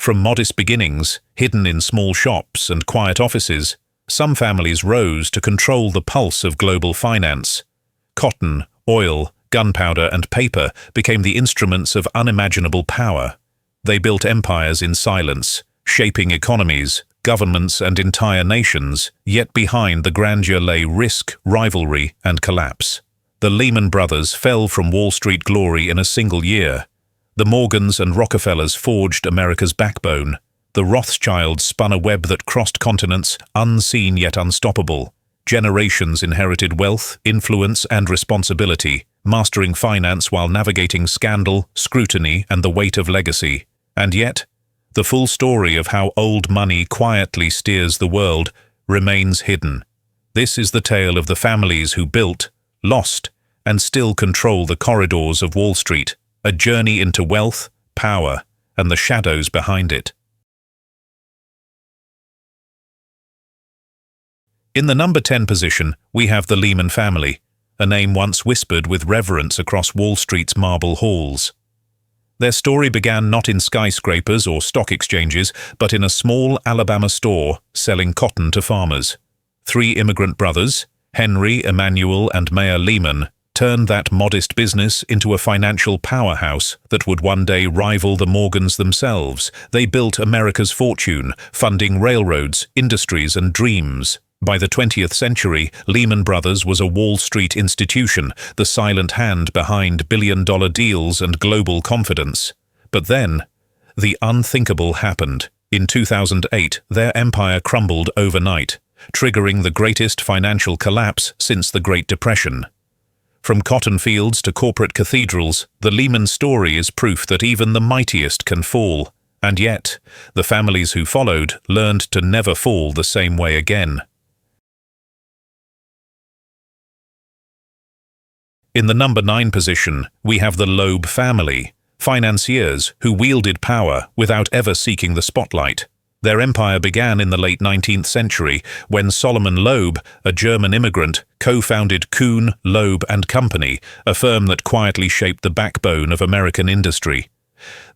From modest beginnings, hidden in small shops and quiet offices, some families rose to control the pulse of global finance. Cotton, oil, gunpowder, and paper became the instruments of unimaginable power. They built empires in silence, shaping economies, governments, and entire nations, yet behind the grandeur lay risk, rivalry, and collapse. The Lehman Brothers fell from Wall Street glory in a single year. The Morgans and Rockefellers forged America's backbone. The Rothschilds spun a web that crossed continents, unseen yet unstoppable. Generations inherited wealth, influence, and responsibility, mastering finance while navigating scandal, scrutiny, and the weight of legacy. And yet, the full story of how old money quietly steers the world remains hidden. This is the tale of the families who built, lost, and still control the corridors of Wall Street, a journey into wealth, power, and the shadows behind it. In the number 10 position, we have the Lehman family, a name once whispered with reverence across Wall Street's marble halls. Their story began not in skyscrapers or stock exchanges, but in a small Alabama store selling cotton to farmers. 3 immigrant brothers, Henry, Emmanuel, and Mayer Lehman, turned that modest business into a financial powerhouse that would one day rival the Morgans themselves. They built America's fortune, funding railroads, industries, and dreams. By the 20th century, Lehman Brothers was a Wall Street institution, the silent hand behind billion-dollar deals and global confidence. But then, the unthinkable happened. In 2008, their empire crumbled overnight, triggering the greatest financial collapse since the Great Depression. From cotton fields to corporate cathedrals, the Lehman story is proof that even the mightiest can fall. And yet, the families who followed learned to never fall the same way again. In the number 9 position, we have the Loeb family, financiers who wielded power without ever seeking the spotlight. Their empire began in the late 19th century when Solomon Loeb, a German immigrant, co-founded Kuhn, Loeb and Company, a firm that quietly shaped the backbone of American industry.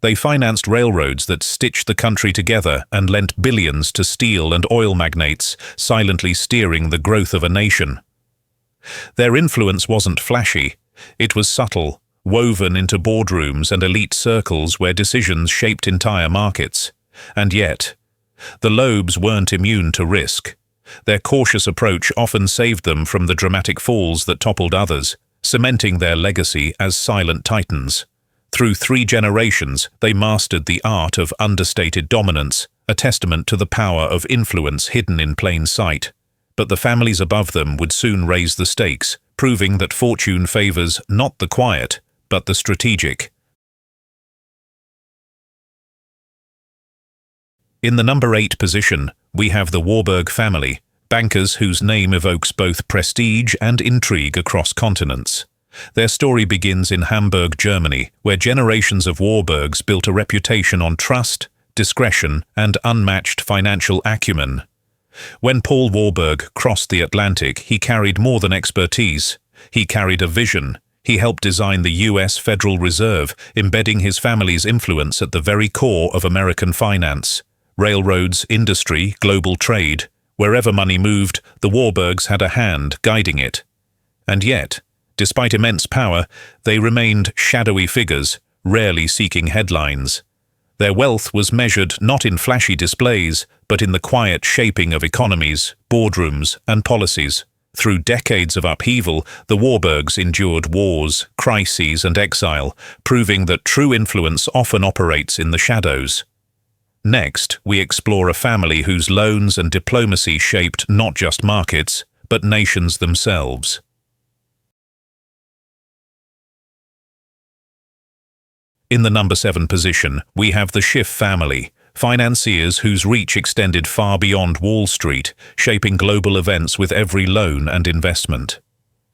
They financed railroads that stitched the country together and lent billions to steel and oil magnates, silently steering the growth of a nation. Their influence wasn't flashy. It was subtle, woven into boardrooms and elite circles where decisions shaped entire markets. And yet, the Loebs weren't immune to risk. Their cautious approach often saved them from the dramatic falls that toppled others, cementing their legacy as silent titans. Through 3 generations, they mastered the art of understated dominance, a testament to the power of influence hidden in plain sight. But the families above them would soon raise the stakes, proving that fortune favors not the quiet, but the strategic. In the number 8 position, we have the Warburg family, bankers whose name evokes both prestige and intrigue across continents. Their story begins in Hamburg, Germany, where generations of Warburgs built a reputation on trust, discretion, and unmatched financial acumen. When Paul Warburg crossed the Atlantic, he carried more than expertise. He carried a vision. He helped design the U.S. Federal Reserve, embedding his family's influence at the very core of American finance. Railroads, industry, global trade. Wherever money moved, the Warburgs had a hand guiding it. And yet, despite immense power, they remained shadowy figures, rarely seeking headlines. Their wealth was measured not in flashy displays, but in the quiet shaping of economies, boardrooms, and policies. Through decades of upheaval, the Warburgs endured wars, crises, and exile, proving that true influence often operates in the shadows. Next, we explore a family whose loans and diplomacy shaped not just markets, but nations themselves. In the number 7 position, we have the Schiff family, financiers whose reach extended far beyond Wall Street, shaping global events with every loan and investment.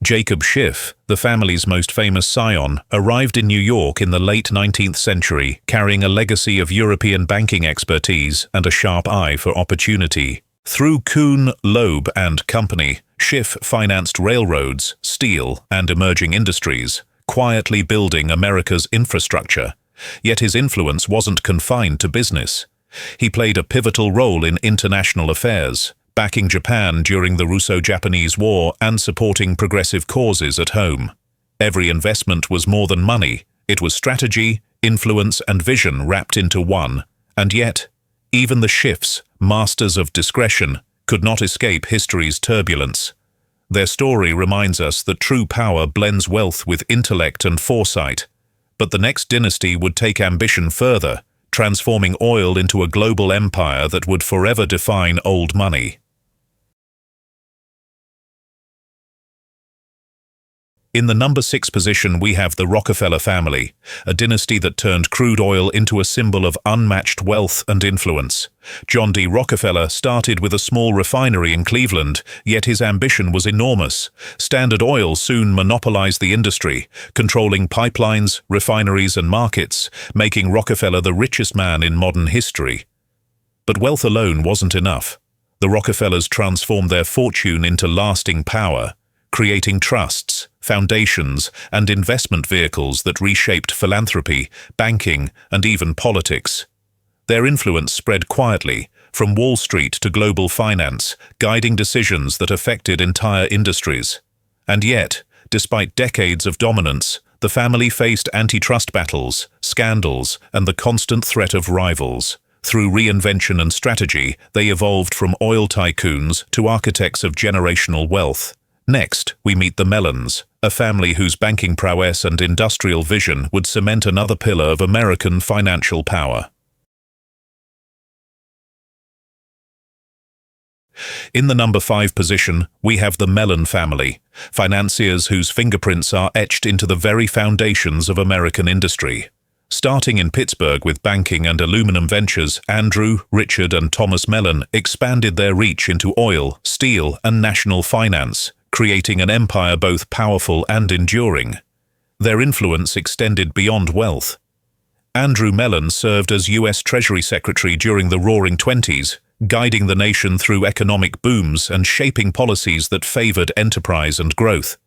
Jacob Schiff, the family's most famous scion, arrived in New York in the late 19th century, carrying a legacy of European banking expertise and a sharp eye for opportunity. Through Kuhn, Loeb and Company, Schiff financed railroads, steel, and emerging industries, quietly building America's infrastructure. Yet his influence wasn't confined to business. He played a pivotal role in international affairs, backing Japan during the Russo-Japanese War and supporting progressive causes at home. Every investment was more than money. It was strategy, influence, and vision wrapped into one. And yet, even the Schiffs, masters of discretion, could not escape history's turbulence. Their story reminds us that true power blends wealth with intellect and foresight. But the next dynasty would take ambition further, transforming oil into a global empire that would forever define old money. In the number 6 position, we have the Rockefeller family, a dynasty that turned crude oil into a symbol of unmatched wealth and influence. John D. Rockefeller started with a small refinery in Cleveland, yet his ambition was enormous. Standard Oil soon monopolized the industry, controlling pipelines, refineries, and markets, making Rockefeller the richest man in modern history. But wealth alone wasn't enough. The Rockefellers transformed their fortune into lasting power, creating trusts, foundations, and investment vehicles that reshaped philanthropy, banking, and even politics. Their influence spread quietly, from Wall Street to global finance, guiding decisions that affected entire industries. And yet, despite decades of dominance, the family faced antitrust battles, scandals, and the constant threat of rivals. Through reinvention and strategy, they evolved from oil tycoons to architects of generational wealth. Next, we meet the Mellons, a family whose banking prowess and industrial vision would cement another pillar of American financial power. In the number 5 position, we have the Mellon family, financiers whose fingerprints are etched into the very foundations of American industry. Starting in Pittsburgh with banking and aluminum ventures, Andrew, Richard, and Thomas Mellon expanded their reach into oil, steel, and national finance, creating an empire both powerful and enduring. Their influence extended beyond wealth. Andrew Mellon served as U.S. Treasury Secretary during the Roaring Twenties, guiding the nation through economic booms and shaping policies that favored enterprise and growth.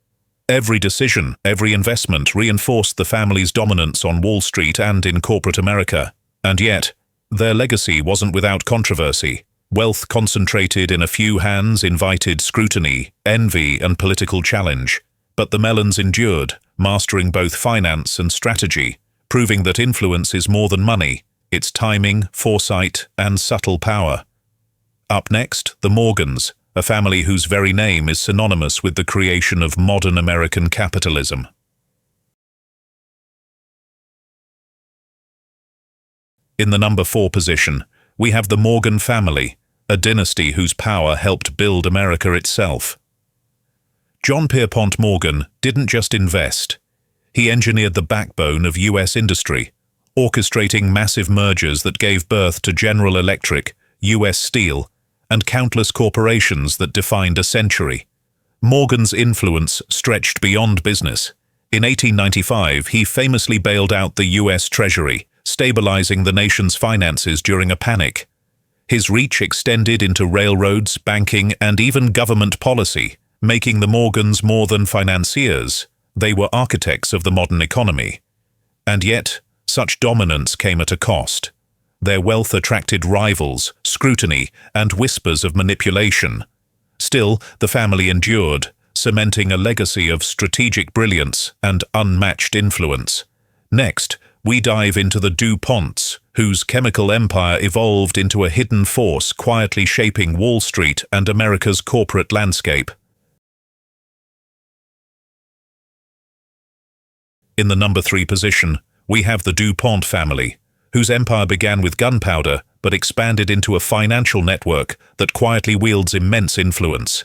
Every decision, every investment reinforced the family's dominance on Wall Street and in corporate America. And yet, their legacy wasn't without controversy. Wealth concentrated in a few hands invited scrutiny, envy, and political challenge. But the Mellons endured, mastering both finance and strategy, proving that influence is more than money. It's timing, foresight, and subtle power. Up next, the Morgans, a family whose very name is synonymous with the creation of modern American capitalism. In the number 4 position, we have the Morgan family, a dynasty whose power helped build America itself. John Pierpont Morgan didn't just invest. He engineered the backbone of U.S. industry, orchestrating massive mergers that gave birth to General Electric, U.S. Steel, and countless corporations that defined a century. Morgan's influence stretched beyond business. In 1895, he famously bailed out the U.S. Treasury, stabilizing the nation's finances during a panic. His reach extended into railroads, banking, and even government policy, making the Morgans more than financiers. They were architects of the modern economy. And yet, such dominance came at a cost. Their wealth attracted rivals, scrutiny, and whispers of manipulation. Still, the family endured, cementing a legacy of strategic brilliance and unmatched influence. Next, we dive into the Ponts, whose chemical empire evolved into a hidden force quietly shaping Wall Street and America's corporate landscape. In the number 3 position, we have the DuPont family, whose empire began with gunpowder but expanded into a financial network that quietly wields immense influence.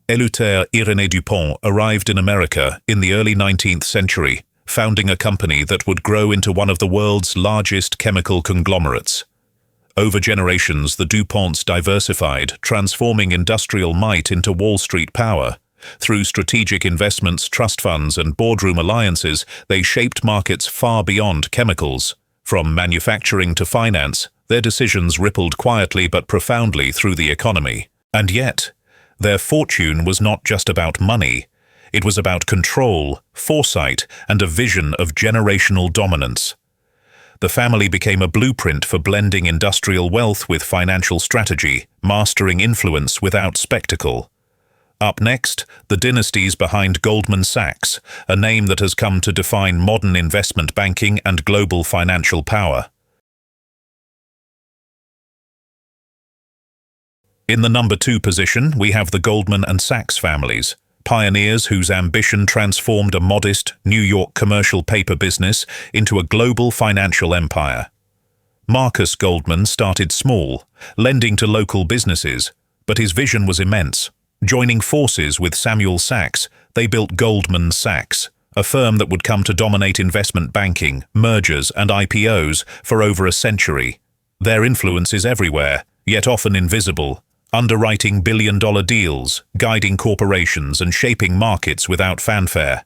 Eleuthère Irénée Dupont arrived in America in the early 19th century, founding a company that would grow into one of the world's largest chemical conglomerates. Over generations, the DuPonts diversified, transforming industrial might into Wall Street power. Through strategic investments, trust funds, and boardroom alliances, they shaped markets far beyond chemicals. From manufacturing to finance, their decisions rippled quietly but profoundly through the economy. And yet, their fortune was not just about money. It was about control, foresight, and a vision of generational dominance. the family became a blueprint for blending industrial wealth with financial strategy, mastering influence without spectacle. Up next, the dynasties behind Goldman Sachs, a name that has come to define modern investment banking and global financial power. In the number 2 position, we have the Goldman and Sachs families, pioneers whose ambition transformed a modest New York commercial paper business into a global financial empire. Marcus Goldman started small, lending to local businesses, but his vision was immense. Joining forces with Samuel Sachs, they built Goldman Sachs, a firm that would come to dominate investment banking, mergers, and IPOs for over a century. Their influence is everywhere, yet often invisible, underwriting billion-dollar deals, guiding corporations, and shaping markets without fanfare.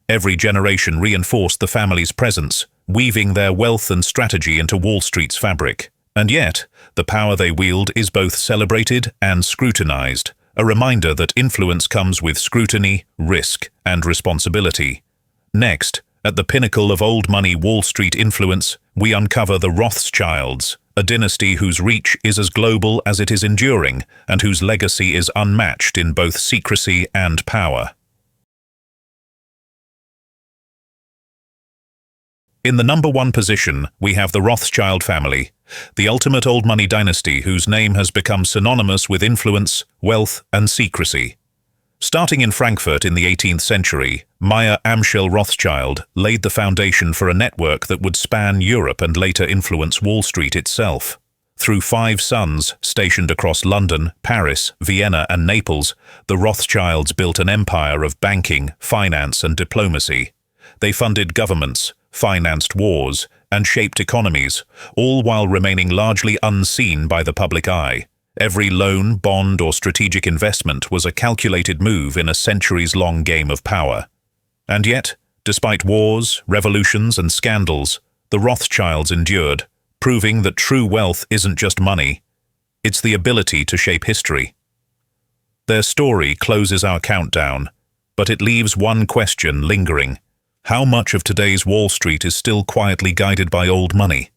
Every generation reinforced the family's presence, weaving their wealth and strategy into Wall Street's fabric. And yet, the power they wield is both celebrated and scrutinized, a reminder that influence comes with scrutiny, risk, and responsibility. Next, at the pinnacle of old money Wall Street influence, we uncover the Rothschilds, a dynasty whose reach is as global as it is enduring, and whose legacy is unmatched in both secrecy and power. In the number 1 position, we have the Rothschild family, the ultimate old money dynasty whose name has become synonymous with influence, wealth, and secrecy. Starting in Frankfurt in the 18th century, Meyer Amschel Rothschild laid the foundation for a network that would span Europe and later influence Wall Street itself. Through 5 sons stationed across London, Paris, Vienna, and Naples, the Rothschilds built an empire of banking, finance, and diplomacy. They funded governments, financed wars, and shaped economies, all while remaining largely unseen by the public eye. Every loan, bond, or strategic investment was a calculated move in a centuries-long game of power. And yet, despite wars, revolutions, and scandals, the Rothschilds endured, proving that true wealth isn't just money, it's the ability to shape history. Their story closes our countdown, but it leaves one question lingering. How much of today's Wall Street is still quietly guided by old money?